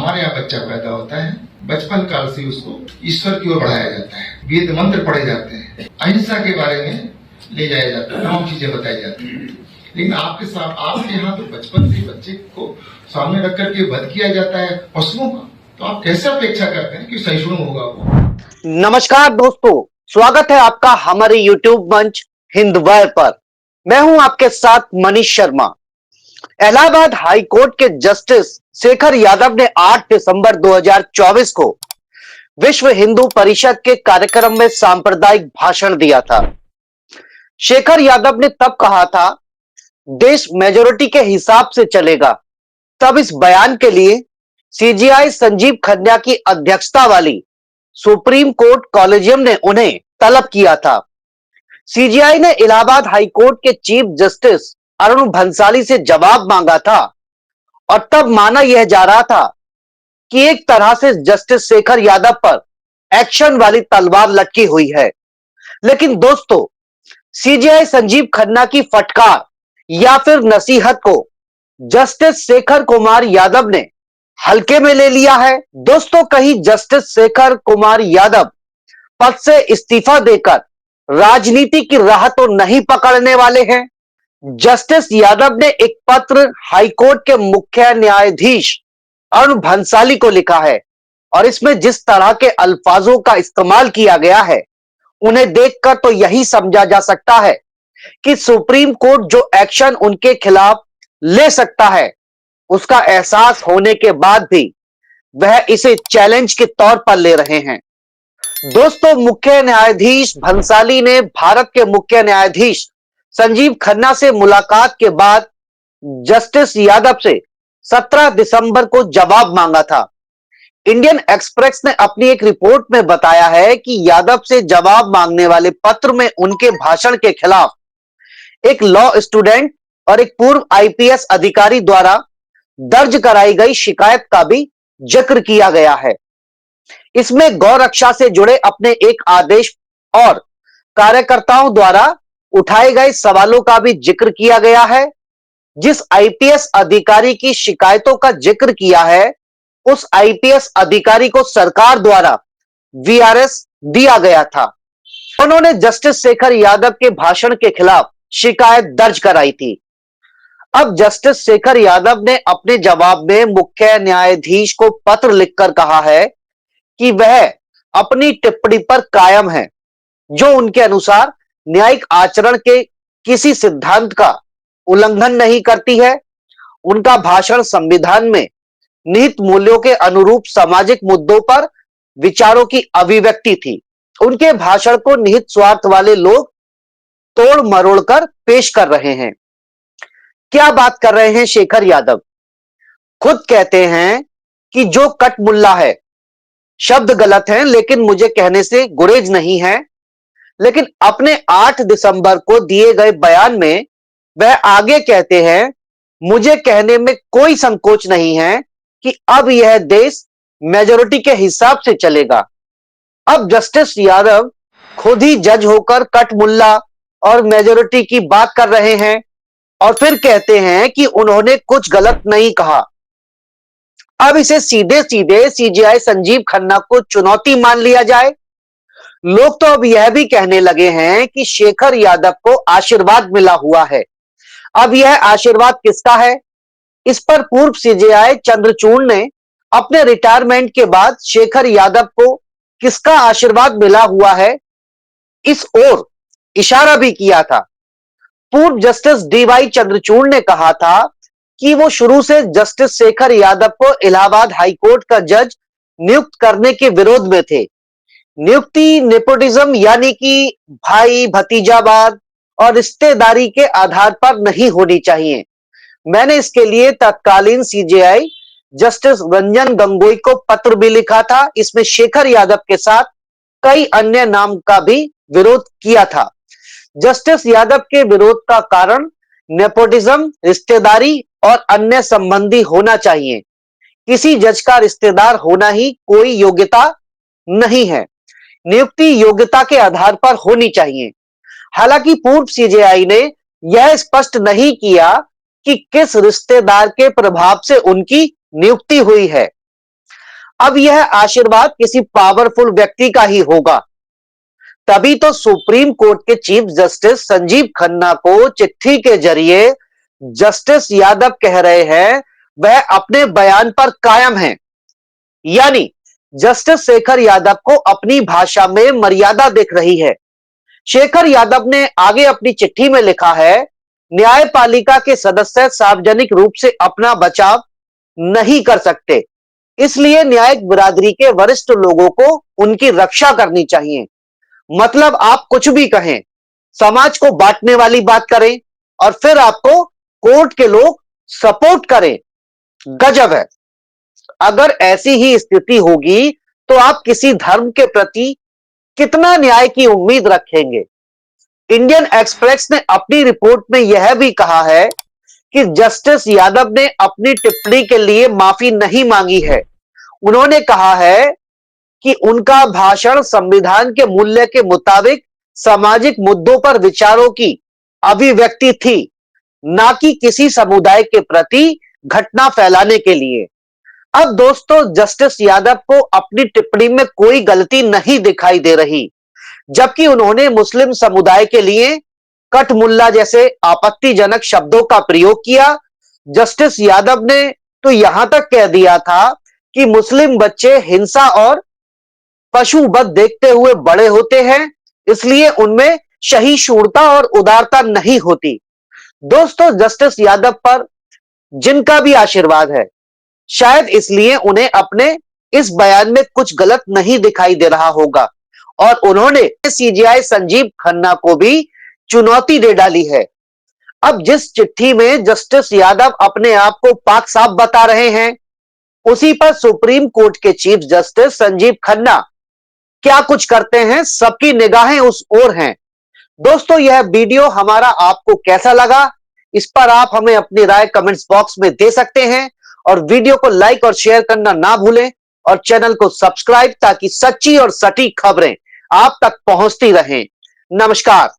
हमारे यहाँ बच्चा पैदा होता है, बचपन काल से उसको ईश्वर की ओर बढ़ाया जाता है, वेद मंत्र पढ़े जाते हैं, अहिंसा के बारे में ले जाया जाता है, तमाम चीजें बताई जाती हैं। लेकिन आपके यहाँ तो बचपन से बच्चे को सामने रख करके वध किया जाता है पशुओं का, तो आप कैसे अपेक्षा करते हैं कि सहिष्णु होगा वो? नमस्कार दोस्तों, स्वागत है आपका हमारे YouTube मंच हिंदवार पर। मैं हूं आपके साथ मनीष शर्मा। इलाहाबाद हाई कोर्ट के जस्टिस शेखर यादव ने 8 दिसंबर 2024 को विश्व हिंदू परिषद के कार्यक्रम में सांप्रदायिक भाषण दिया था। शेखर यादव ने तब कहा था, देश मेजोरिटी के हिसाब से चलेगा। तब इस बयान के लिए सीजेआई संजीव खन्ना की अध्यक्षता वाली सुप्रीम कोर्ट कॉलेजियम ने उन्हें तलब किया था। सीजेआई ने इलाहाबाद हाई कोर्ट के चीफ जस्टिस अरुण भंसाली से जवाब मांगा था और तब माना यह जा रहा था कि एक तरह से जस्टिस शेखर यादव पर एक्शन वाली तलवार लटकी हुई है। लेकिन दोस्तों, सीजेआई संजीव खन्ना की फटकार या फिर नसीहत को जस्टिस शेखर कुमार यादव ने हल्के में ले लिया है। दोस्तों, कहीं जस्टिस शेखर कुमार यादव पद से इस्तीफा देकर राजनीति की राह तो नहीं पकड़ने वाले हैं। जस्टिस यादव ने एक पत्र हाईकोर्ट के मुख्य न्यायाधीश अरुण भंसाली को लिखा है और इसमें जिस तरह के अल्फाजों का इस्तेमाल किया गया है, उन्हें देखकर तो यही समझा जा सकता है कि सुप्रीम कोर्ट जो एक्शन उनके खिलाफ ले सकता है, उसका एहसास होने के बाद भी वह इसे चैलेंज के तौर पर ले रहे हैं। दोस्तों, मुख्य न्यायाधीश भंसाली ने भारत के मुख्य न्यायाधीश संजीव खन्ना से मुलाकात के बाद जस्टिस यादव से 17 दिसंबर को जवाब मांगा था। इंडियन एक्सप्रेस ने अपनी एक रिपोर्ट में बताया है कि यादव से जवाब मांगने वाले पत्र में उनके भाषण के खिलाफ एक लॉ स्टूडेंट और एक पूर्व आईपीएस अधिकारी द्वारा दर्ज कराई गई शिकायत का भी जिक्र किया गया है। इसमें गौ रक्षा से जुड़े अपने एक आदेश और कार्यकर्ताओं द्वारा उठाए गए सवालों का भी जिक्र किया गया है। जिस आईपीएस अधिकारी की शिकायतों का जिक्र किया है, उस आईपीएस अधिकारी को सरकार द्वारा वीआरएस दिया गया था। उन्होंने जस्टिस शेखर यादव के भाषण के खिलाफ शिकायत दर्ज कराई थी। अब जस्टिस शेखर यादव ने अपने जवाब में मुख्य न्यायाधीश को पत्र लिखकर कहा है कि वह अपनी टिप्पणी पर कायम है, जो उनके अनुसार न्यायिक आचरण के किसी सिद्धांत का उल्लंघन नहीं करती है। उनका भाषण संविधान में निहित मूल्यों के अनुरूप सामाजिक मुद्दों पर विचारों की अभिव्यक्ति थी। उनके भाषण को निहित स्वार्थ वाले लोग तोड़ मरोड़ कर पेश कर रहे हैं। क्या बात कर रहे हैं शेखर यादव? खुद कहते हैं कि जो कट मुल्ला है, शब्द गलत हैं लेकिन मुझे कहने से गुरेज नहीं है। लेकिन अपने 8 दिसंबर को दिए गए बयान में वह आगे कहते हैं, मुझे कहने में कोई संकोच नहीं है कि अब यह देश मेजोरिटी के हिसाब से चलेगा। अब जस्टिस यादव खुद ही जज होकर कट मुल्ला और मेजोरिटी की बात कर रहे हैं और फिर कहते हैं कि उन्होंने कुछ गलत नहीं कहा। अब इसे सीधे सीधे सीजेआई संजीव खन्ना को चुनौती मान लिया जाए। लोग तो अब यह भी कहने लगे हैं कि शेखर यादव को आशीर्वाद मिला हुआ है। अब यह आशीर्वाद किसका है? इस पर पूर्व सीजेआई चंद्रचूड़ ने अपने रिटायरमेंट के बाद शेखर यादव को किसका आशीर्वाद मिला हुआ है, इस ओर इशारा भी किया था। पूर्व जस्टिस डीवाई चंद्रचूड़ ने कहा था कि वो शुरू से जस्टिस शेखर यादव को इलाहाबाद हाईकोर्ट का जज नियुक्त करने के विरोध में थे। नियुक्ति नेपोटिज्म यानी कि भाई भतीजावाद और रिश्तेदारी के आधार पर नहीं होनी चाहिए। मैंने इसके लिए तत्कालीन सीजेआई जस्टिस रंजन गोगोई को पत्र भी लिखा था। इसमें शेखर यादव के साथ कई अन्य नाम का भी विरोध किया था। जस्टिस यादव के विरोध का कारण नेपोटिज्म, रिश्तेदारी और अन्य संबंधी होना चाहिए। किसी जज का रिश्तेदार होना ही कोई योग्यता नहीं है। नियुक्ति योग्यता के आधार पर होनी चाहिए। हालांकि पूर्व सीजेआई ने यह स्पष्ट नहीं किया कि किस रिश्तेदार के प्रभाव से उनकी नियुक्ति हुई है। अब यह आशीर्वाद किसी पावरफुल व्यक्ति का ही होगा। तभी तो सुप्रीम कोर्ट के चीफ जस्टिस संजीव खन्ना को चिट्ठी के जरिए जस्टिस यादव कह रहे हैं वह अपने बयान पर कायम हैं। यानी जस्टिस शेखर यादव को अपनी भाषा में मर्यादा दिख रही है। शेखर यादव ने आगे अपनी चिट्ठी में लिखा है, न्यायपालिका के सदस्य सार्वजनिक रूप से अपना बचाव नहीं कर सकते, इसलिए न्यायिक बिरादरी के वरिष्ठ लोगों को उनकी रक्षा करनी चाहिए। मतलब आप कुछ भी कहें, समाज को बांटने वाली बात करें और फिर आपको कोर्ट के लोग सपोर्ट करें। गजब है। अगर ऐसी ही स्थिति होगी तो आप किसी धर्म के प्रति कितना न्याय की उम्मीद रखेंगे। इंडियन एक्सप्रेस ने अपनी रिपोर्ट में यह भी कहा है कि जस्टिस यादव ने अपनी टिप्पणी के लिए माफी नहीं मांगी है। उन्होंने कहा है कि उनका भाषण संविधान के मूल्य के मुताबिक सामाजिक मुद्दों पर विचारों की अभिव्यक्ति थी, ना कि किसी समुदाय के प्रति घटना फैलाने के लिए। अब दोस्तों, जस्टिस यादव को अपनी टिप्पणी में कोई गलती नहीं दिखाई दे रही, जबकि उन्होंने मुस्लिम समुदाय के लिए कट मुल्ला जैसे आपत्तिजनक शब्दों का प्रयोग किया। जस्टिस यादव ने तो यहां तक कह दिया था कि मुस्लिम बच्चे हिंसा और पशुवध देखते हुए बड़े होते हैं, इसलिए उनमें सहिष्णुता और उदारता नहीं होती। दोस्तों, जस्टिस यादव पर जिनका भी आशीर्वाद है, शायद इसलिए उन्हें अपने इस बयान में कुछ गलत नहीं दिखाई दे रहा होगा और उन्होंने सीजेआई संजीव खन्ना को भी चुनौती दे डाली है। अब जिस चिट्ठी में जस्टिस यादव अपने आप को पाक साफ बता रहे हैं, उसी पर सुप्रीम कोर्ट के चीफ जस्टिस संजीव खन्ना क्या कुछ करते हैं, सबकी निगाहें उस ओर हैं। दोस्तों, यह वीडियो हमारा आपको कैसा लगा, इस पर आप हमें अपनी राय कमेंट्स बॉक्स में दे सकते हैं और वीडियो को लाइक और शेयर करना ना भूलें और चैनल को सब्सक्राइब, ताकि सच्ची और सटीक खबरें आप तक पहुंचती रहें। नमस्कार।